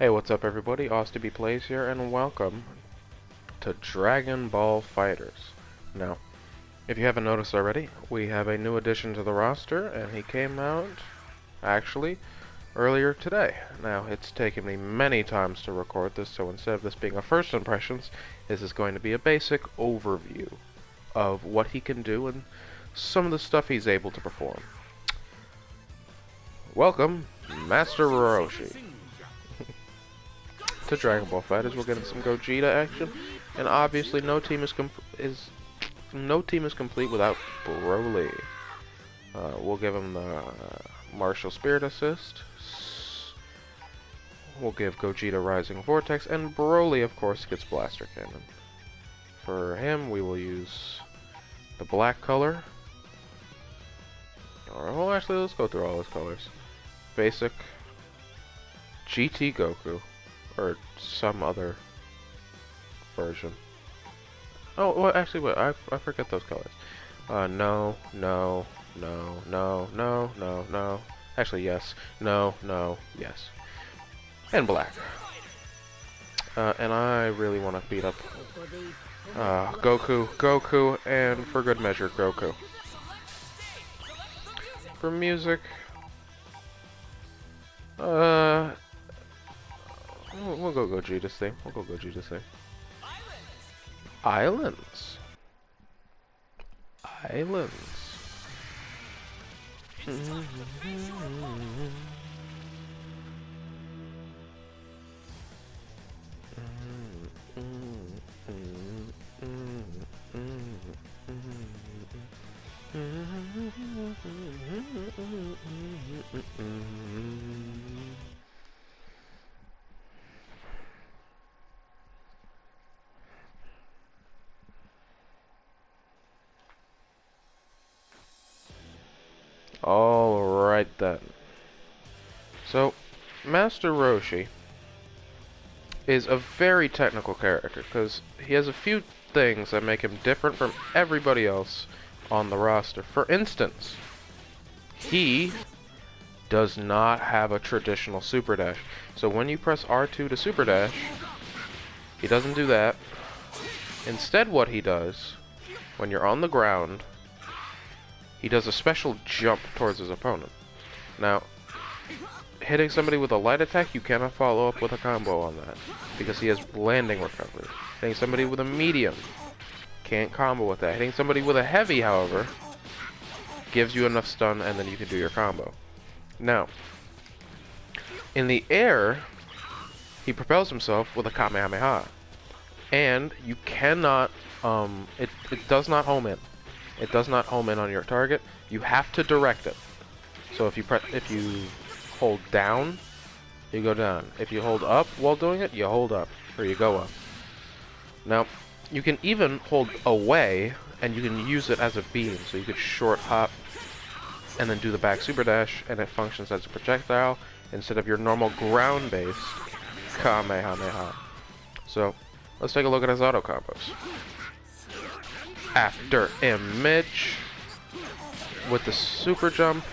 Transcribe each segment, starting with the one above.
Hey, what's up everybody? Austin Plays here, and welcome to Dragon Ball Fighters. Now, if you haven't noticed already, we have a new addition to the roster, and he came out, actually, earlier today. Now, it's taken me many times to record this, so instead of this being a first impressions, this is going to be a basic overview of what he can do and some of the stuff he's able to perform. Welcome, Master Roshi. To Dragon Ball Fighters, we're getting some Gogeta action, and obviously no team is complete without Broly. We'll give him the Martial Spirit Assist. We'll give Gogeta Rising Vortex, and Broly, of course, gets Blaster Cannon. For him, we will use the black color. Alright, well, actually, let's go through all his colors. Basic, GT Goku, or some other version. Oh, well, actually, wait, I forget those colors. No. Actually, yes. No, yes. And black. And I really want to beat up Goku, and for good measure, Goku. For music, we'll go Gogeta's thing. Islands. Alright then. So, Master Roshi is a very technical character, because he has a few things that make him different from everybody else on the roster. For instance, he does not have a traditional Super Dash. So when you press R2 to Super Dash, he doesn't do that. Instead, what he does, when you're on the ground, he does a special jump towards his opponent. Now, hitting somebody with a light attack, you cannot follow up with a combo on that, because he has landing recovery. Hitting somebody with a medium, can't combo with that. Hitting somebody with a heavy, however, gives you enough stun, and then you can do your combo. Now, in the air, he propels himself with a Kamehameha, and you cannot, it does not home in. It does not home in on your target. You have to direct it. So if you hold down, you go down. If you hold up while doing it, you hold up, or you go up. Now, you can even hold away, and you can use it as a beam. So you could short hop, and then do the back super dash, and it functions as a projectile instead of your normal ground-based Kamehameha. So, let's take a look at his auto combos. After image, with the super jump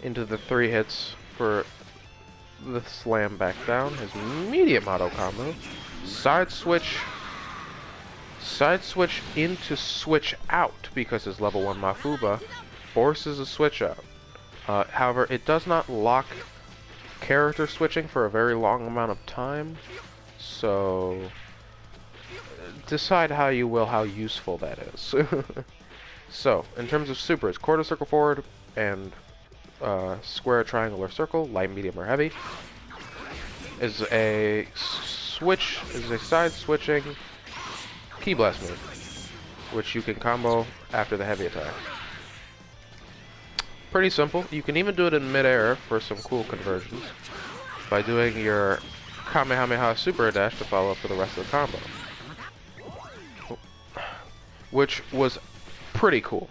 into the 3 hits for the slam back down. His medium auto combo, side switch into switch out, because his level 1 Mafuba forces a switch out. However, it does not lock character switching for a very long amount of time, so decide how you will how useful that is. So, in terms of super, it's quarter circle forward and square, triangle, or circle, light, medium, or heavy. Is a side switching Ki Blast move, which you can combo after the heavy attack. Pretty simple. You can even do it in mid-air for some cool conversions by doing your Kamehameha Super Dash to follow up for the rest of the combo, which was pretty cool.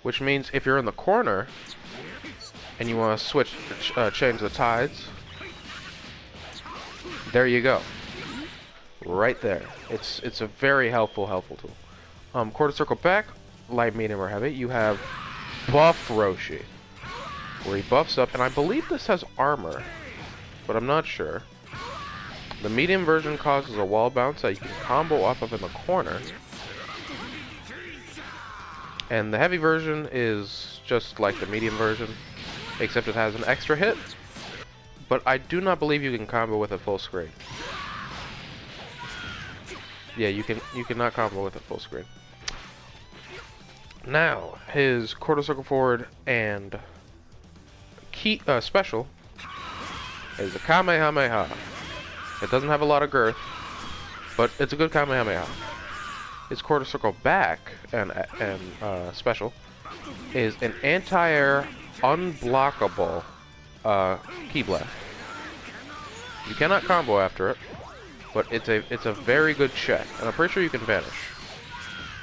Which means if you're in the corner and you want to change the tides, there you go, right there. It's a very helpful tool. Quarter circle back, light, medium, or heavy. You have Buff Roshi, where he buffs up, and I believe this has armor, but I'm not sure. The medium version causes a wall bounce that you can combo off of in the corner. And the heavy version is just like the medium version, except it has an extra hit. But I do not believe you can combo with it full screen. Yeah, you cannot combo with it full screen. Now, his quarter circle forward and key special is a Kamehameha. It doesn't have a lot of girth, but it's a good Kamehameha. His quarter circle back and special is an anti-air unblockable Ki Blast. You cannot combo after it, but it's a very good check, and I'm pretty sure you can vanish.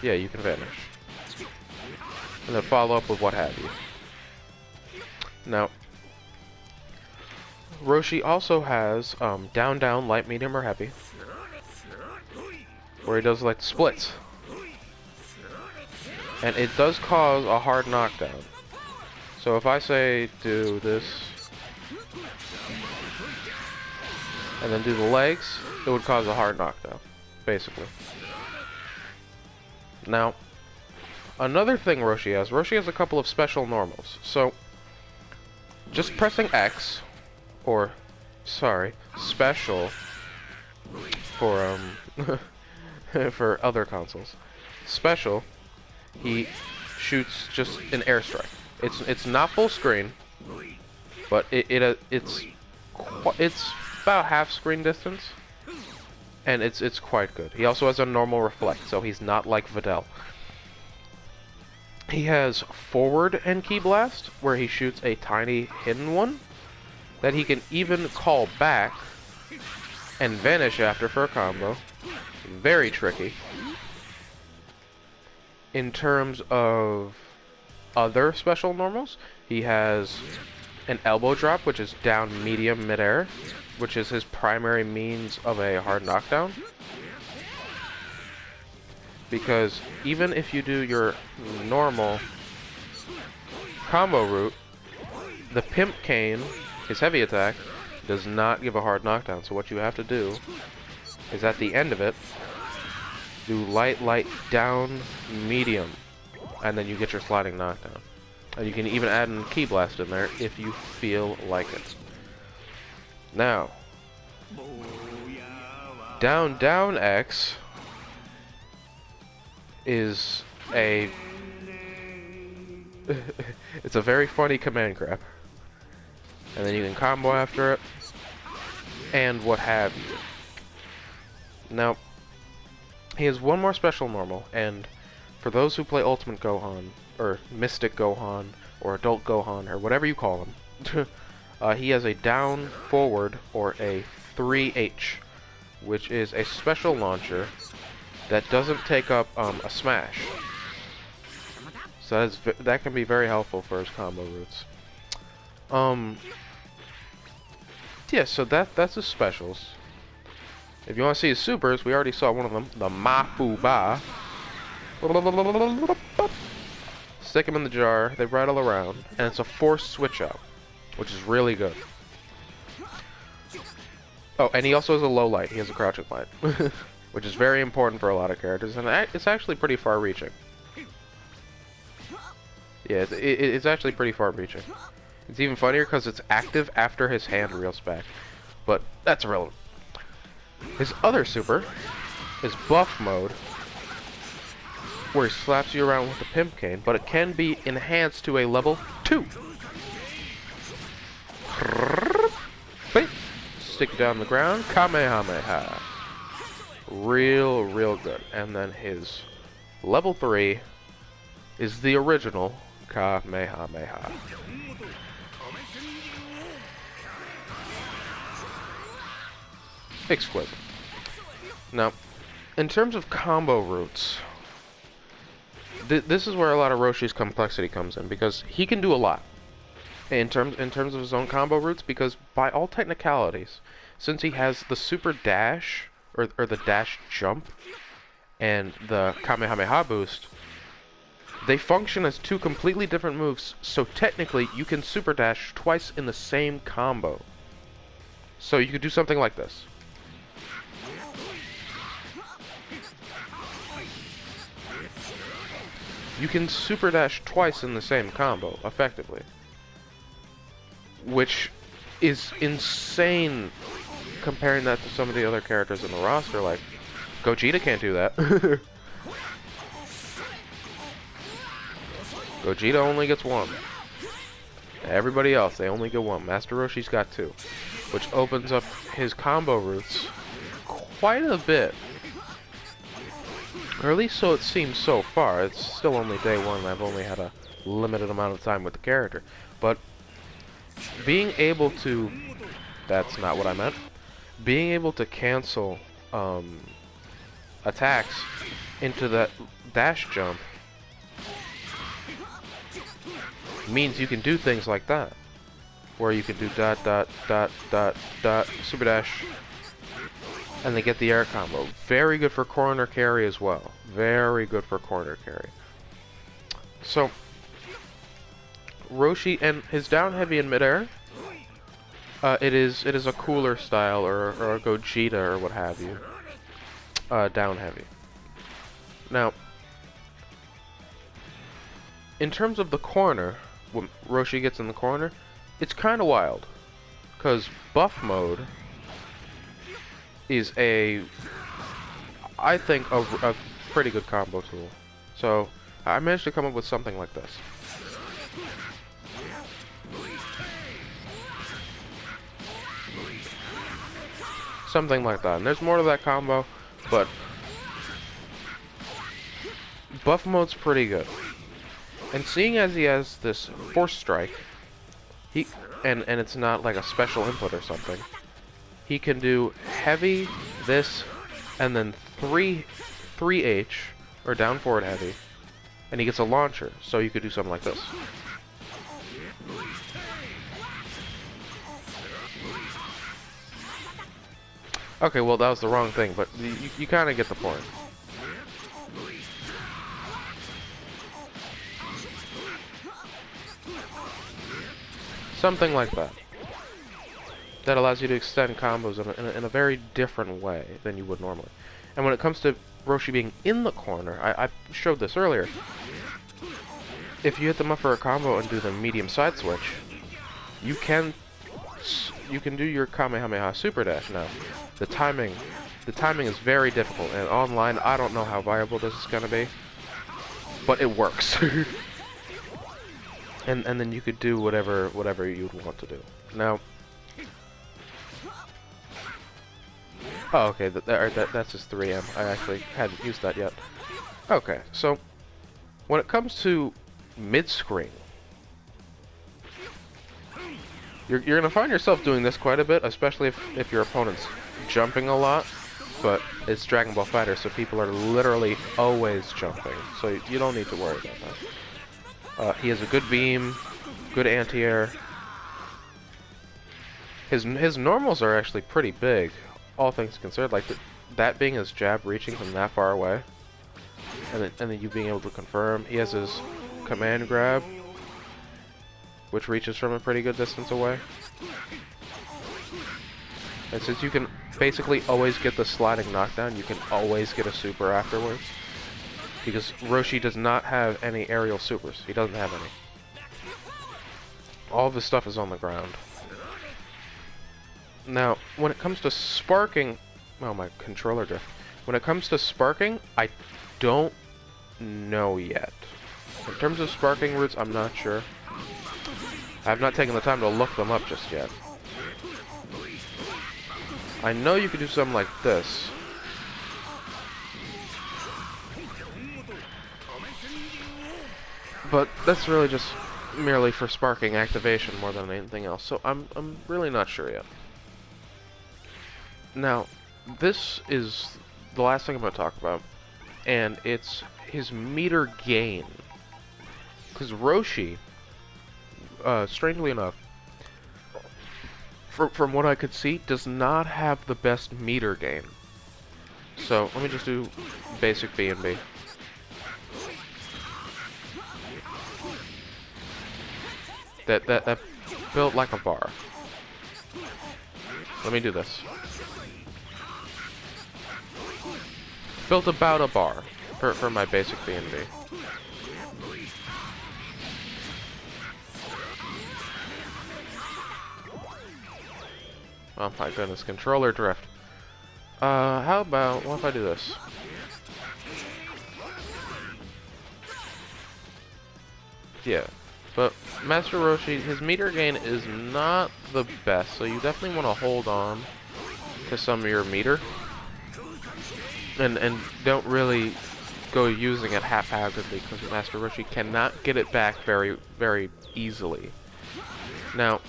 Yeah, you can vanish, and then follow up with what have you. Now, Roshi also has down, down, light, medium, or heavy, where he does like splits, and it does cause a hard knockdown. So if I say do this and then do the legs, it would cause a hard knockdown, basically. Now, another thing Roshi has a couple of special normals. So, just pressing X, or, sorry, special, for, for other consoles. Special, he shoots just an airstrike. It's not full screen, but it's about half screen distance, and it's quite good. He also has a normal reflect, so he's not like Videl. He has forward and Ki Blast, where he shoots a tiny hidden one that he can even call back and vanish after for a combo. Very tricky. In terms of other special normals, he has an elbow drop, which is down medium midair, which is his primary means of a hard knockdown. Because even if you do your normal combo route, the Pimp Cane, his heavy attack, does not give a hard knockdown. So what you have to do is at the end of it, do light, light, down, medium, and then you get your sliding knockdown. And you can even add an Ki Blast in there if you feel like it. Now, down, down X is a it's a very funny command grab, and then you can combo after it and what have you. Now, he has one more special normal, and for those who play Ultimate Gohan or Mystic Gohan or Adult Gohan or whatever you call him, he has a down forward or a 3H, which is a special launcher that doesn't take up a smash. So that can be very helpful for his combo routes. Yeah, so that's his specials. If you want to see his supers, we already saw one of them, the Mafu Ba. Stick them in the jar, they rattle around, and it's a forced switch out, which is really good. Oh, and he also has a low light. He has a crouching light, which is very important for a lot of characters, and it's actually pretty far-reaching. Yeah, it's actually pretty far-reaching. It's even funnier because it's active after his hand reels back, but that's irrelevant. His other super is Buff Mode, where he slaps you around with the Pimp Cane, but it can be enhanced to a level 2. Stick it down on the ground, Kamehameha. Real good. And then his level 3 is the original Kamehameha. Exquisite. Now, in terms of combo routes, this is where a lot of Roshi's complexity comes in, because he can do a lot in terms of his own combo routes, because by all technicalities, since he has the super dash or the dash jump and the Kamehameha boost, they function as two completely different moves, so technically you can super dash twice in the same combo. So you could do something like this. you can super dash twice in the same combo, effectively. Which is insane comparing that to some of the other characters in the roster, like Gogeta can't do that. Gogeta only gets one. Everybody else, they only get one. Master Roshi's got two, which opens up his combo routes quite a bit. Or at least so it seems so far. It's still only day one and I've only had a limited amount of time with the character. But being able to... That's not what I meant. Being able to cancel attacks into that dash jump means you can do things like that. Where you can do dot, dot, dot, dot, dot, super dash, and they get the air combo. Very good for corner carry as well. Very good for corner carry. So, Roshi and his down heavy in midair, it is a cooler style, or a Gogeta or what have you. Down heavy. Now, in terms of the corner, when Roshi gets in the corner, it's kind of wild, because buff mode is I think a pretty good combo tool. So I managed to come up with something like this. Something like that. And there's more to that combo, but buff mode's pretty good. And seeing as he has this force strike, and it's not like a special input or something, he can do heavy, this, and then 3H, or down forward heavy, and he gets a launcher, so you could do something like this. Okay, well that was the wrong thing, but you kind of get the point. Something like that. That allows you to extend combos in a very different way than you would normally. And when it comes to Roshi being in the corner, I showed this earlier. If you hit them up for a combo and do the medium side switch, you can do your Kamehameha super dash now. The timing is very difficult, and online I don't know how viable this is gonna be, but it works. And then you could do whatever you'd want to do. Now, oh, okay, that's just 3M. I actually hadn't used that yet. Okay, so when it comes to mid-screen, you're gonna find yourself doing this quite a bit, especially if your opponent's jumping a lot. But it's Dragon Ball Fighter, so people are literally always jumping, so you don't need to worry about that. He has a good beam, good anti-air. His normals are actually pretty big, all things considered. Like that being his jab reaching from that far away, and then you being able to confirm. He has his command grab, which reaches from a pretty good distance away. And since you can basically always get the sliding knockdown, you can always get a super afterwards. Because Roshi does not have any aerial supers. He doesn't have any. All of his stuff is on the ground. Now, when it comes to sparking... Oh, my controller drift. When it comes to sparking, I don't know yet. In terms of sparking routes, I'm not sure. I have not taken the time to look them up just yet. I know you could do something like this. But that's really just merely for sparking activation more than anything else, so I'm really not sure yet. Now, this is the last thing I'm going to talk about, and it's his meter gain. Because Roshi, strangely enough, from what I could see, does not have the best meter gain. So, let me just do basic B and B. That built like a bar. Let me do this. Built about a bar for my basic B&B. Oh my goodness, controller drift. How about, what if I do this? Yeah, but Master Roshi, his meter gain is not the best, so you definitely want to hold on to some of your meter. And don't really go using it haphazardly, because Master Roshi cannot get it back very, very easily. Now,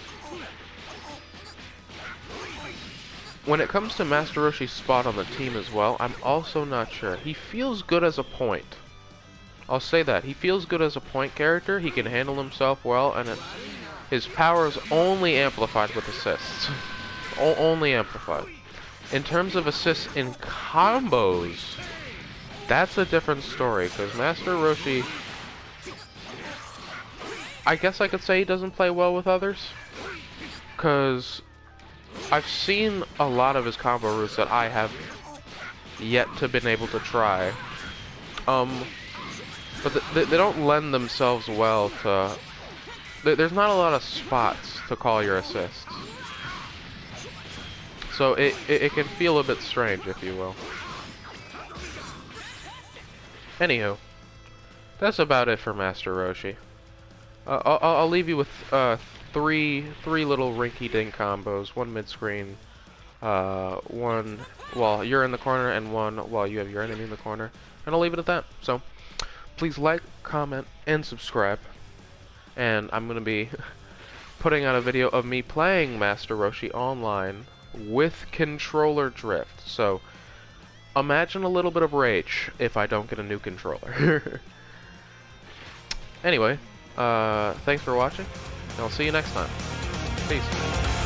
when it comes to Master Roshi's spot on the team as well, I'm also not sure. He feels good as a point. I'll say that. He feels good as a point character, he can handle himself well, and his power is only amplified with assists. Only amplified. In terms of assists in combos, that's a different story, because Master Roshi, I guess I could say he doesn't play well with others, because I've seen a lot of his combo routes that I have yet to been able to try, but they don't lend themselves well to, there's not a lot of spots to call your assists, so it can feel a bit strange, if you will. Anywho, that's about it for Master Roshi. I'll leave you with three little rinky-dink combos, one mid-screen, one while you're in the corner, and one while you have your enemy in the corner, and I'll leave it at that. So, please like, comment, and subscribe, and I'm going to be putting out a video of me playing Master Roshi online with controller drift, so imagine a little bit of rage if I don't get a new controller. Anyway, thanks for watching, and I'll see you next time. Peace.